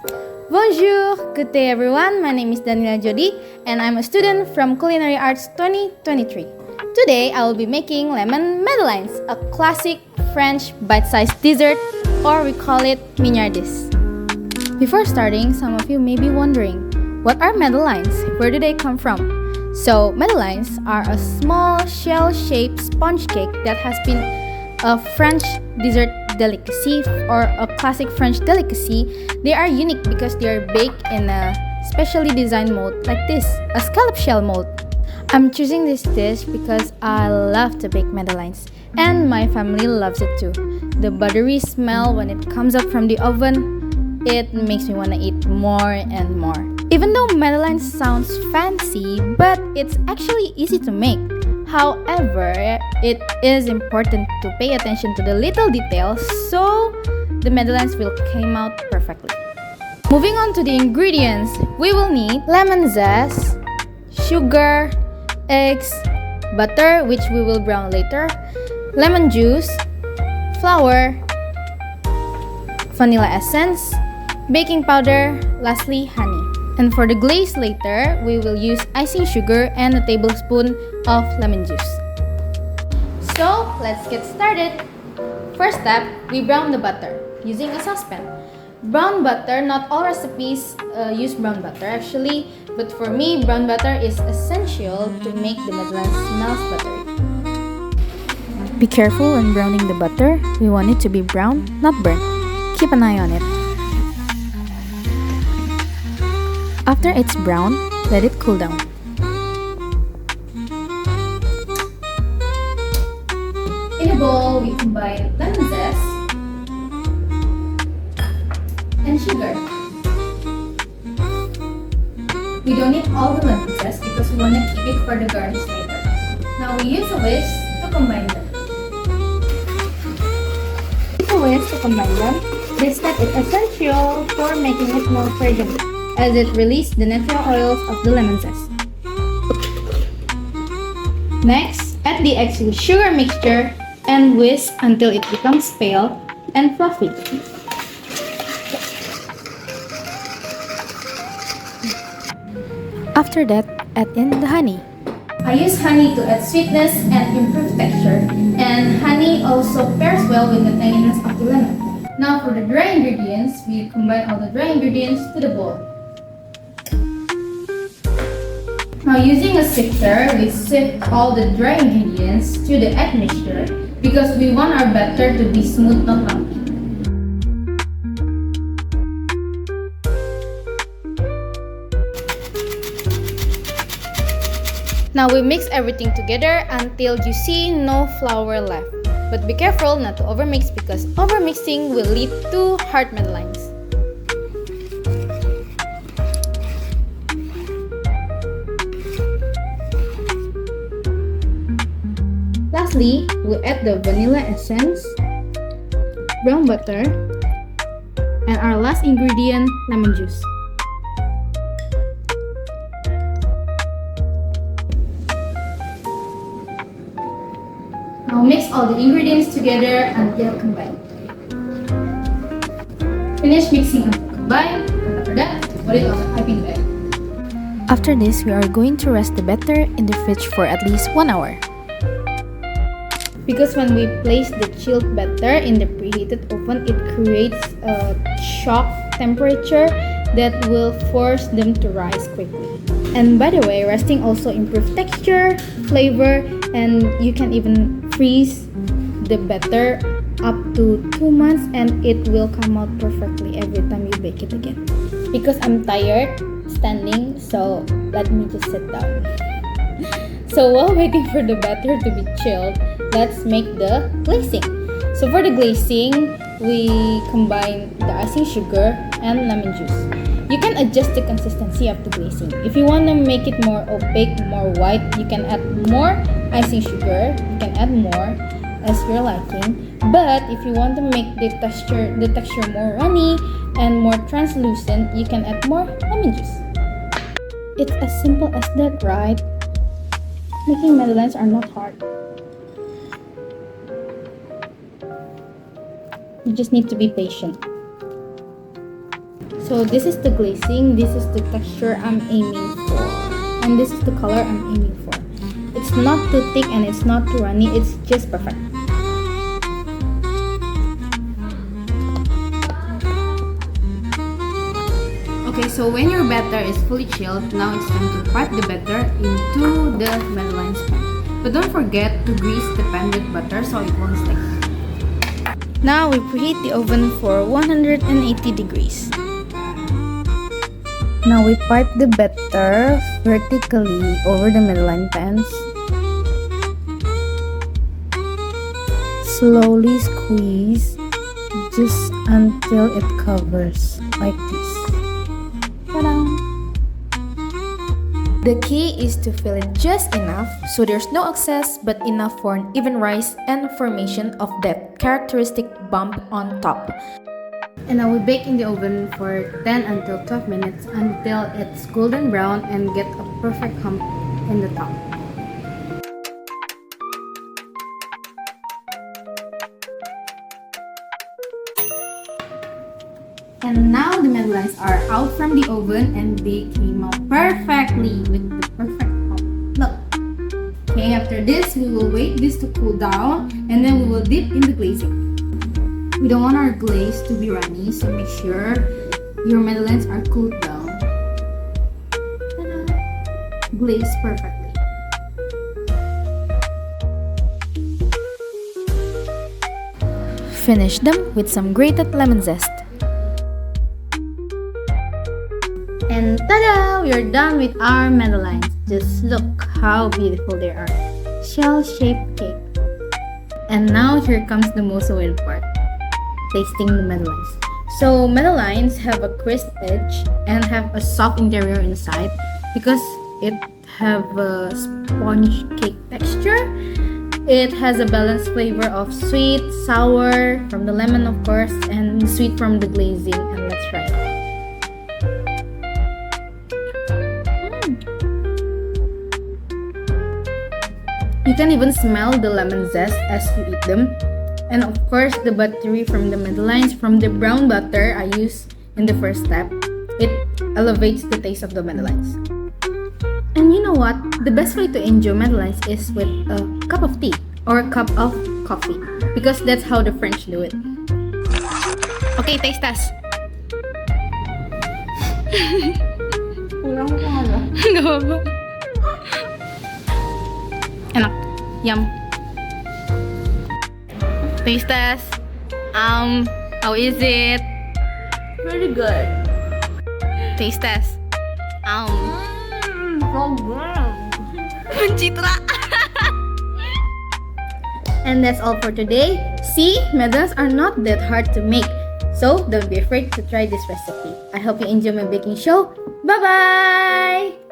Bonjour, good day everyone. My name is Daniela Jody and I'm a student from Culinary Arts 2023. Today I will be making lemon madeleines, a classic French bite-sized dessert, or we call it mignardis. Before starting, some of you may be wondering, what are madeleines? Where do they come from? So, madeleines are a small shell-shaped sponge cake that has been a French dessert delicacy or a classic French delicacy. They are unique because they are baked in a specially designed mold like this, a scallop shell mold. I'm choosing this dish because I love to bake madeleines and my family loves it too. The buttery smell when it comes up from the oven, it makes me want to eat more and more. Even though madeleine sounds fancy, but it's actually easy to make. However, it is important to pay attention to the little details so the madeleines will come out perfectly. Moving on to the ingredients, we will need lemon zest, sugar, eggs, butter which we will brown later, lemon juice, flour, vanilla essence, baking powder, lastly honey. And for the glaze later, we will use icing sugar and a tablespoon of lemon juice. So, let's get started. First step, we brown the butter using a saucepan. Brown butter, not all recipes use brown butter actually, but for me, brown butter is essential to make the madeleine smells buttery. Be careful when browning the butter. We want it to be brown, not burnt. Keep an eye on it. After it's brown, let it cool down. In a bowl, we combine lemon zest and sugar. We don't need all the lemon zest because we want to keep it for the garnish later. Now we use a whisk to combine them. Use a whisk to combine them. This step is essential for making it more fragrant, as it releases the natural oils of the lemon zest. Next, add the eggs with sugar mixture and whisk until it becomes pale and fluffy. After that, add in the honey. I use honey to add sweetness and improve texture, and honey also pairs well with the tanginess of the lemon. Now for the dry ingredients, we combine all the dry ingredients to the bowl. Now using a sifter, we sift all the dry ingredients to the egg mixture because we want our batter to be smooth, not lumpy. Now we mix everything together until you see no flour left. But be careful not to overmix because overmixing will lead to hard madeleines. Lastly, we add the vanilla essence, brown butter, and our last ingredient, lemon juice. Now mix all the ingredients together until combined. Finish mixing until combined. After that, put it on a piping bag. After this, we are going to rest the batter in the fridge for at least 1 hour. Because when we place the chilled batter in the preheated oven, it creates a shock temperature that will force them to rise quickly. And by the way, resting also improves texture, flavor, and you can even freeze the batter up to 2 months and it will come out perfectly every time you bake it again. Because I'm tired standing, so let me just sit down. So while waiting for the batter to be chilled, let's make the glazing. So for the glazing, we combine the icing sugar and lemon juice. You can adjust the consistency of the glazing. If you want to make it more opaque, more white, you can add more icing sugar. You can add more as your liking. But if you want to make the texture more runny and more translucent, you can add more lemon juice. It's as simple as that, right? Making madeleines are not hard. You just need to be patient. So this is the glazing, this is the texture I'm aiming for, and this is the color I'm aiming for. It's not too thick and it's not too runny, it's just perfect. Okay, so when your batter is fully chilled, now it's time to pipe the batter into the Madeline's pan. But don't forget to grease the pan with butter so it won't stick. Now we preheat the oven for 180 degrees. Now we pipe the batter vertically over the Madeline pans. Slowly squeeze just until it covers like this. Ta-da! The key is to fill it just enough so there's no excess but enough for an even rise and formation of that characteristic bump on top. And I will bake in the oven for 10 until 12 minutes until it's golden brown and get a perfect hump in the top. And now the Madelines are out from the oven and they came out perfectly with the perfect hump. Look. Okay, after this we will wait this to cool down and then we will dip in the glazing. We don't want our glaze to be runny, so make sure your Madelines are cooled down. Ta-da! Glaze perfectly. Finish them with some grated lemon zest. And ta-da! We are done with our Madelines. Just look how beautiful they are. Shell-shaped cake. And now here comes the most awaited part. Tasting the Madelines. So Madelines have a crisp edge and have a soft interior inside because it have a sponge cake texture. It has a balanced flavor of sweet, sour from the lemon of course, and sweet from the glazing. And let's try it. You can even smell the lemon zest as you eat them. And of course, the buttery from the Madelines, from the brown butter I used in the first step, it elevates the taste of the Madelines. And you know what? The best way to enjoy Madelines is with a cup of tea or a cup of coffee because that's how the French do it. Okay, taste test. Gak apa-apa. Enak. Yum. Taste test. How is it? Very good. Taste test. So good. Pencitra. And that's all for today. See, Madelines are not that hard to make. So don't be afraid to try this recipe. I hope you enjoy my baking show. Bye-bye!